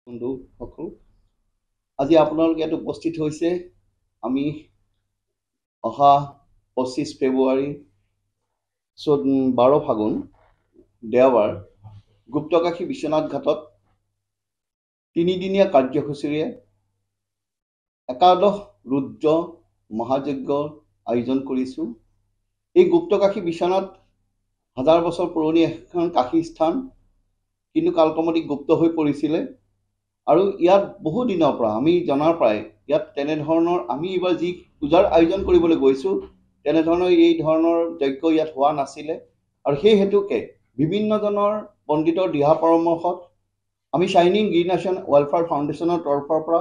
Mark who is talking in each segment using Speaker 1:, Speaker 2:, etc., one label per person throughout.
Speaker 1: বন্ধুসকল, আজি আপোনালোক ইয়াত উপস্থিত হৈছে। আমি অহা 25 ফেব্ৰুৱাৰী 12 ফাগুন দেওবাৰ গুপ্তকাশী বিশ্বনাথ ঘাটত তিনিদিনীয়া কাৰ্যসূচীৰে একাদশ ৰুদ্ৰ মহাযজ্ঞৰ আয়োজন কৰিছোঁ। এই গুপ্তকাশী বিশ্বনাথ হাজাৰ বছৰ পুৰণি এখন কাশী স্থান, কিন্তু কালক্ৰমত গুপ্ত হৈ পৰিছিলে। আৰু ইয়াত বহু দিনৰ পৰা আমি জনাৰ পৰাই ইয়াত তেনেধৰণৰ আমি এইবাৰ যি পূজাৰ আয়োজন কৰিবলৈ গৈছোঁ তেনেধৰণৰ এই ধৰণৰ যজ্ঞ ইয়াত হোৱা নাছিলে। আৰু সেই হেতুকে বিভিন্নজনৰ পণ্ডিতৰ দিহা পৰামৰ্শত আমি শ্বাইনিং গ্ৰীণ নেশ্যন ৱেলফেয়াৰ ফাউণ্ডেশ্যনৰ তৰফৰ পৰা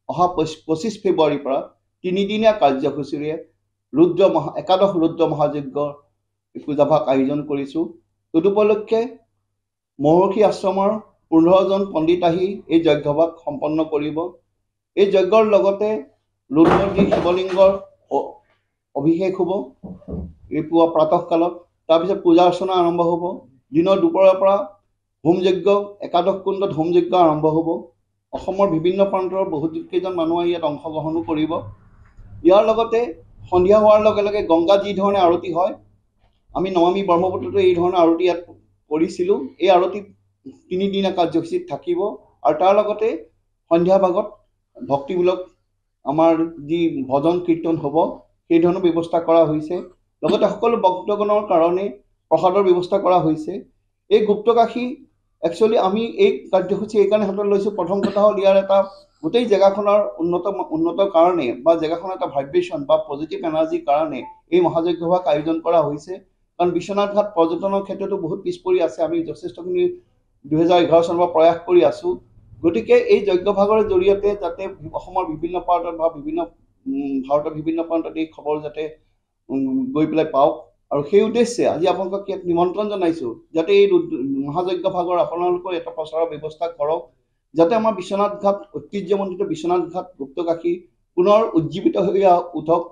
Speaker 1: অহা 25 ফেব্ৰুৱাৰীৰ পৰা তিনিদিনীয়া কাৰ্যসূচীৰে একাদশ ৰুদ্ৰ মহাযজ্ঞৰ পূজাভাগ আয়োজন কৰিছোঁ। তদুপলক্ষে মহৰ্ষি আশ্ৰমৰ 15জন পণ্ডিত আহি এই যজ্ঞভাগ সম্পন্ন কৰিব। এই যজ্ঞৰ লগতে ৰুদ্ৰৰ যি শিৱলিংগৰ অভিষেক হ'ব এই পুৱা প্ৰাতঃকালত। তাৰপিছত পূজা অৰ্চনা আৰম্ভ হ'ব। দিনৰ দুপৰীয়াৰ পৰা হোম যজ্ঞ, একাদশ কুণ্ডত হোম যজ্ঞ আৰম্ভ হ'ব। অসমৰ বিভিন্ন প্ৰান্তৰ বহুতকেইজন মানুহে ইয়াত অংশগ্ৰহণো কৰিব। ইয়াৰ লগতে সন্ধিয়া হোৱাৰ লগে লগে গংগা যি ধৰণে আৰতি হয়, আমি নমামি ব্ৰহ্মপুত্ৰতো এই ধৰণৰ আৰতি ইয়াত কৰিছিলোঁ। এই আৰতি তিনিদিনীয়া কাৰ্যসূচীত থাকিব। আৰু তাৰ লগতে সন্ধিয়া ভাগত ভক্তিমূলক আমাৰ যি ভজন কীৰ্তন হ'ব সেই ধৰণৰ ব্যৱস্থা কৰা হৈছে। লগতে সকলো ভক্তগণৰ কাৰণে প্ৰসাদৰ ব্যৱস্থা কৰা হৈছে। এই গুপ্তকাশী একচুৱেলি আমি এই কাৰ্যসূচী এইকাৰণে হাতত লৈছোঁ। প্ৰথম কথা হ'ল ইয়াৰ এটা গোটেই জেগাখনৰ উন্নত কাৰণে বা জেগাখনৰ এটা ভাইব্ৰেশ্যন বা পজিটিভ এনাৰ্জিৰ কাৰণে এই মহাযজ্ঞভাগ আয়োজন কৰা হৈছে। কাৰণ বিশ্বনাথ ঘাট পৰ্যটনৰ ক্ষেত্ৰতো বহুত পিছ পৰি আছে। আমি যথেষ্টখিনি 2011 চনৰ পৰা প্ৰয়াস কৰি আছোঁ। গতিকে এই যজ্ঞভাগৰ জৰিয়তে যাতে অসমৰ বিভিন্ন প্ৰান্তত বা ভাৰতৰ বিভিন্ন প্ৰান্তত এই খবৰ যাতে গৈ পেলাই পাওক, আৰু সেই উদ্দেশ্যে আজি আপোনালোকক ইয়াত নিমন্ত্ৰণ জনাইছোঁ যাতে এই মহাযজ্ঞ ভাগৰ আপোনালোকৰ এটা প্ৰচাৰৰ ব্যৱস্থা কৰক, যাতে আমাৰ বিশ্বনাথ ঘাট ঐতিহ্যমণ্ডিত বিশ্বনাথ ঘাট গুপ্তকাশী পুনৰ উজ্জীৱিত হৈ উঠক।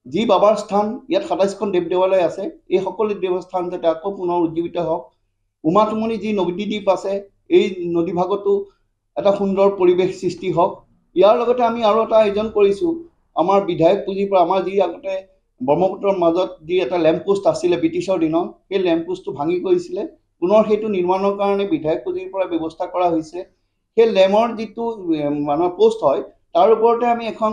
Speaker 1: যি বাবাৰ স্থান, ইয়াত 27খন দেৱ দেৱালয় আছে, এই সকলো দেৱস্থান যাতে আকৌ পুনৰ উজ্জীৱিত হওক। উমাতুমনি যি নদীদ্বীপ আছে, এই নদীভাগতো এটা সুন্দৰ পৰিৱেশ সৃষ্টি হওক। ইয়াৰ লগতে আমি আৰু এটা আয়োজন কৰিছোঁ। আমাৰ বিধায়ক পুঁজিৰ পৰা আমাৰ যি আগতে ব্ৰহ্মপুত্ৰৰ মাজত যি এটা লেম্প পোষ্ট আছিলে ব্ৰিটিছৰ দিনত, সেই লেম্প পোষ্টটো ভাঙি গৈছিলে। পুনৰ সেইটো নিৰ্মাণৰ কাৰণে বিধায়ক পুঁজিৰ পৰা ব্যৱস্থা কৰা হৈছে। সেই লেমৰ যিটো মানুহৰ পোষ্ট হয় তাৰ ওপৰতে আমি এখন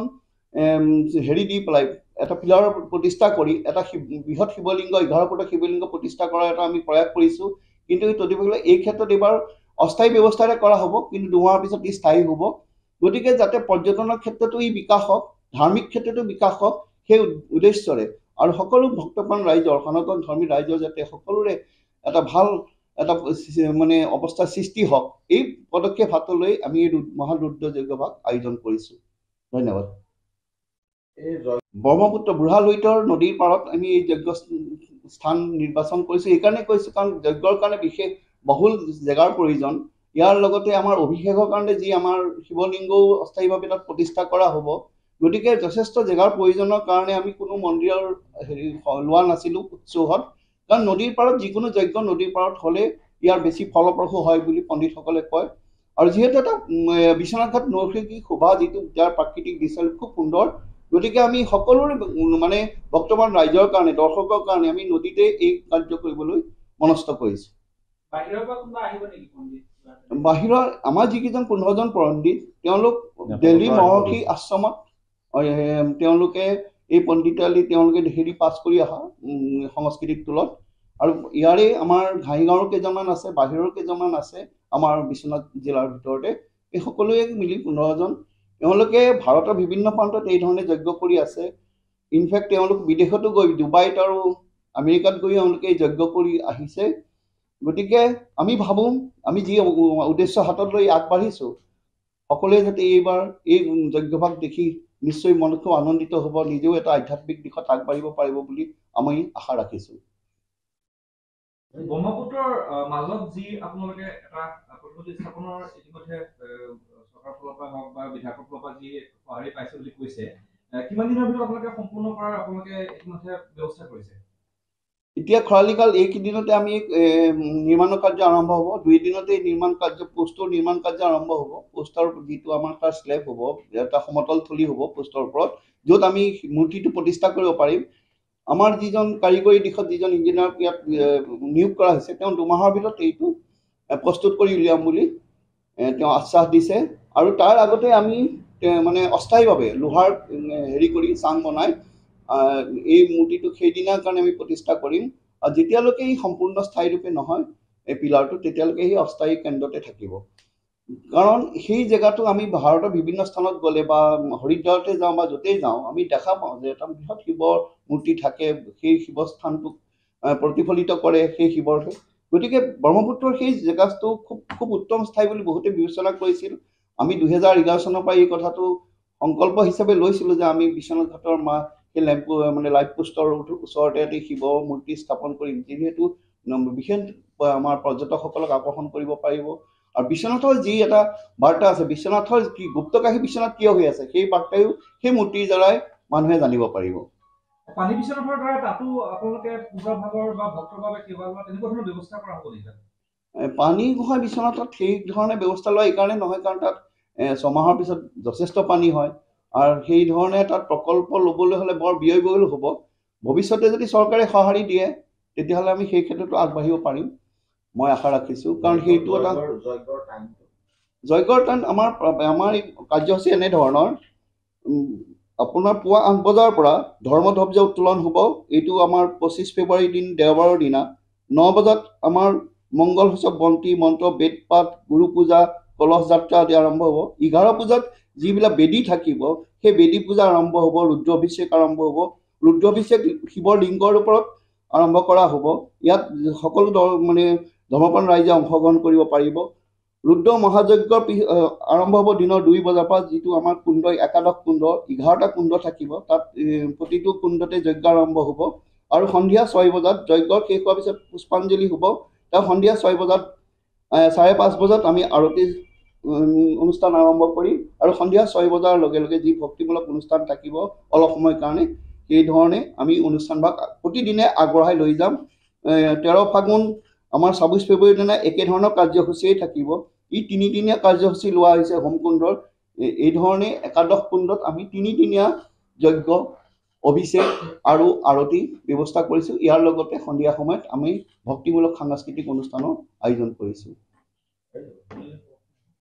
Speaker 1: হেৰি দি পেলাই এটা পিলাৰৰ প্ৰতিষ্ঠা কৰি এটা বৃহৎ শিৱলিংগ 11 ফুটৰ শিৱলিংগ প্ৰতিষ্ঠা কৰাৰ এটা আমি প্ৰয়াস কৰিছোঁ। কিন্তু তদুপৰি এই ক্ষেত্ৰত এইবাৰ অস্থায়ী ব্যৱস্থাৰে কৰা হ'ব, কিন্তু দুমাহৰ পিছত ই স্থায়ী হ'ব। গতিকে যাতে পৰ্যটনৰ ক্ষেত্ৰতো ই বিকাশ হওক, ধাৰ্মিক ক্ষেত্ৰতো বিকাশ হওক, সেই উদ্দেশ্যৰে আৰু সকলো ভক্তপ্ৰাণ ৰাইজৰ, সনাতন ধৰ্মী ৰাইজৰ যাতে সকলোৰে এটা ভাল এটা অৱস্থাৰ সৃষ্টি হওক, এই পদক্ষেপ হাতলৈ আমি এই মহাৰুদ্ৰ যজ্ঞভাগ আয়োজন কৰিছোঁ। ধন্যবাদ। ব্ৰহ্মপুত্ৰ বুঢ়া লুইতৰ নদীৰ পাৰত আমি এই যজ্ঞ স্থান নিৰ্বাচন কৰিছোঁ। এইকাৰণে কৈছোঁ কাৰণ যজ্ঞৰ কাৰণে বিশেষ বহুল জেগাৰ প্ৰয়োজন। ইয়াৰ লগতে আমাৰ অভিষেকৰ কাৰণে যি আমাৰ শিৱলিংগও অস্থায়ীভাৱে তাত প্ৰতিষ্ঠা কৰা হ'ব। গতিকে যথেষ্ট জেগাৰ প্ৰয়োজনৰ কাৰণে আমি কোনো মন্দিৰৰ লোৱা নাছিলোঁ চৌহদ, কাৰণ নদীৰ পাৰত যিকোনো যজ্ঞ নদীৰ পাৰত হ'লে ইয়াৰ বেছি ফলপ্ৰসূ হয় বুলি পণ্ডিতসকলে কয়। আৰু যিহেতু এটা বিশ্বনাথ ঘাট নৈসৰ্গিক শোভা, যিটো যাৰ প্ৰাকৃতিক দৃশ্য খুব সুন্দৰ, গতিকে আমি সকলোৰে বৰ্তমান ৰাইজৰ কাৰণে, দৰ্শকৰ কাৰণে আমি নদীতে এই কাৰ্য কৰিবলৈ মনস্থ কৰিছোঁ। বাহিৰৰ আমাৰ যিকেইজন 15জন পণ্ডিত, তেওঁলোক দিল্লী মহৰ্ষি আশ্ৰমত তেওঁলোকে এই পণ্ডিতালি তেওঁলোকে হেৰি পাছ কৰি অহা সংস্কৃতিক টোলত। আৰু ইয়াৰে আমাৰ ঘাঁহিগাঁৱৰ কেইজনমান আছে, বাহিৰৰ কেইজনমান আছে আমাৰ বিশ্বনাথ জিলাৰ ভিতৰতে। এই সকলোৱে মিলি 15জন তেওঁলোকে ভাৰতৰ বিভিন্ন প্ৰান্তত এই ধৰণে যজ্ঞ কৰি আছে। ইনফেক্ট তেওঁলোক বিদেশতো গৈ ডুবাইত আৰু আমেৰিকাত গৈ তেওঁলোকে যজ্ঞ কৰি আহিছে। গতিকে আমি ভাবোঁ আমি যি উদ্দেশ্য হাতত লৈ আগবাঢ়িছোঁ, সকলোৱে যাতে এইবাৰ এই যজ্ঞভাগ দেখি নিশ্চয় মনটো আনন্দিত হ'ব, নিজেও এটা আধ্যাত্মিক দিশত আগবাঢ়িব পাৰিব বুলি আমি আশা ৰাখিছোঁ।
Speaker 2: ব্ৰহ্মপুত্ৰৰ মাজত যি আপোনালোকে এটা প্ৰতিস্থাপনৰ ইতিমধ্যে চৰকাৰৰ ফালৰ পৰা হওক বা বিধায়কৰ ফালৰ পৰা যি সঁহাৰি পাইছে বুলি কৈছে, কিমান দিনৰ ভিতৰত আপোনালোকে সম্পূৰ্ণ কৰাৰ আপোনালোকে ইতিমধ্যে ব্যৱস্থা কৰিছে?
Speaker 1: এতিয়া খৰালিকাল এইকেইদিনতে আমি নিৰ্মাণৰ কাৰ্য আৰম্ভ হ'ব। 2 দিনতে নিৰ্মাণ কাৰ্য পোষ্টৰ নিৰ্মাণ কাৰ্য আৰম্ভ হ'ব। পোষ্টৰ যিটো আমাৰ তাৰ স্লেব হ'ব, এটা সমতল থলী হ'ব পোষ্টৰ ওপৰত, য'ত আমি মূৰ্তিটো প্ৰতিষ্ঠা কৰিব পাৰিম। আমাৰ যিজন কাৰিকৰী দিশত যিজন ইঞ্জিনিয়াৰ ইয়াত নিয়োগ কৰা হৈছে, তেওঁ 2 মাহৰ ভিতৰত এইটো প্ৰস্তুত কৰি উলিয়াম বুলি তেওঁ আশ্বাস দিছে। আৰু তাৰ আগতে আমি মানে অস্থায়ীভাৱে লোহাৰ হেৰি কৰি চাং বনাই এই মূৰ্তিটো সেইদিনাৰ কাৰণে আমি প্ৰতিষ্ঠা কৰিম। আৰু যেতিয়ালৈকে ই সম্পূৰ্ণ স্থায়ীৰূপে নহয় এই পিলাৰটো, তেতিয়ালৈকে সি অস্থায়ী কেন্দ্ৰতে থাকিব। কাৰণ সেই জেগাটো আমি ভাৰতৰ বিভিন্ন স্থানত গ'লে বা হৰিদ্বাৰতে যাওঁ বা য'তেই যাওঁ, আমি দেখা পাওঁ যে এটা বৃহৎ শিৱৰ মূৰ্তি থাকে, সেই শিৱস্থানটোক প্ৰতিফলিত কৰে সেই শিৱৰ। গতিকে ব্ৰহ্মপুত্ৰৰ সেই জেগাটো খুব উত্তম স্থায়ী বুলি বহুতে বিবেচনা কৰিছিল। আমি 2011 চনৰ পৰা এই কথাটো সংকল্প হিচাপে লৈছিলোঁ যে আমি বিশ্বনাথ ঘাটৰ সেই মানে লাইট পোষ্টৰ ওচৰতে এটি শিৱ মূৰ্তি স্থাপন কৰিম, যিহেতু বিশেষ আমাৰ পৰ্যটকসকলক আকৰ্ষণ কৰিব পাৰিব। আৰু বিশ্বনাথৰ যি এটা বাৰ্তা আছে, বিশ্বনাথৰ কি গুপ্তকাশী বিশ্বনাথ কিয় হৈ আছে, সেই বাৰ্তায়ো সেই মূৰ্তিৰ দ্বাৰাই মানুহে জানিব পাৰিব।
Speaker 2: পানী বিশ্বনাথৰ দ্বাৰা তাতো আপোনালোকে পূজা ভাগৰ বা ভক্তৰ বাবে সেৱা লোৱা তেনেকুৱা ধৰণৰ ব্যৱস্থা কৰা হ'ব নেকি?
Speaker 1: পানী গোহাঁই বিশ্বনাথত সেই ধৰণে ব্যৱস্থা লোৱা এইকাৰণে নহয়, কাৰণ তাত 6 মাহৰ পিছত যথেষ্ট পানী হয়। আৰু সেই ধৰণে তাত প্ৰকল্প ল'বলৈ হ'লে বৰ ব্যয়বহুল হ'ব। ভৱিষ্যতে যদি চৰকাৰে সঁহাৰি দিয়ে, তেতিয়াহ'লে আমি সেই ক্ষেত্ৰতো আগবাঢ়িব পাৰিম, মই আশা ৰাখিছোঁ। কাৰণ সেইটো এটা যজ্ঞৰ টাইম আমাৰ এই কাৰ্যসূচী এনেধৰণৰ, আপোনাৰ পুৱা 8 বজাৰ পৰা ধৰ্মধ্বজ উত্তোলন হ'ব। এইটো আমাৰ 25 ফেব্ৰুৱাৰীৰ দিন দেওবাৰৰ দিনা। 9 বজাত আমাৰ মংগল সূচক বন্তি মন্ত্ৰ বেদপাঠ গুৰু পূজা কলহ যাত্ৰা আদি আৰম্ভ হ'ব। 11 বজাত যিবিলাক বেদী থাকিব, সেই বেদী পূজা আৰম্ভ হ'ব। ৰুদ্ৰাভিষেক আৰম্ভ হ'ব। ৰুদ্ৰাভিষেক শিৱৰ লিংগৰ ওপৰত আৰম্ভ কৰা হ'ব। ইয়াত সকলো মানে ধৰ্মপ্ৰাণ ৰাইজে অংশগ্ৰহণ কৰিব পাৰিব। ৰুদ্ৰ মহাযজ্ঞ আৰম্ভ হ'ব দিনৰ 2 বজাৰ পৰা, যিটো আমাৰ কুণ্ড একাদশ কুণ্ড, 11টা কুণ্ড থাকিব। তাত প্ৰতিটো কুণ্ডতে যজ্ঞ আৰম্ভ হ'ব। আৰু সন্ধিয়া 6 বজাত যজ্ঞ শেষ হোৱাৰ পিছত পুষ্পাঞ্জলি হ'ব। তাৰ সন্ধিয়া 6 বজাত 5:30 বজাত আমি আৰতি অনুষ্ঠান আৰম্ভ কৰিম। আৰু সন্ধিয়া 6 বজাৰ লগে লগে যি ভক্তিমূলক অনুষ্ঠান থাকিব অলপ সময়ৰ কাৰণে, সেই ধৰণে আমি অনুষ্ঠানভাগ প্ৰতিদিনে আগবঢ়াই লৈ যাম। 13 ফাগুন আমাৰ 26 ফেব্ৰুৱাৰীৰ দিনা একেধৰণৰ কাৰ্যসূচীয়ে থাকিব। ই 3দিনীয়া কাৰ্যসূচী লোৱা হৈছে হোমকুণ্ডৰ। এই ধৰণে একাদশ কুণ্ডত আমি 3দিনীয়া যজ্ঞ, অভিষেক আৰু আৰতি ব্যৱস্থা কৰিছোঁ। ইয়াৰ লগতে সন্ধিয়া সময়ত আমি ভক্তিমূলক সাংস্কৃতিক অনুষ্ঠানৰ আয়োজন কৰিছোঁ।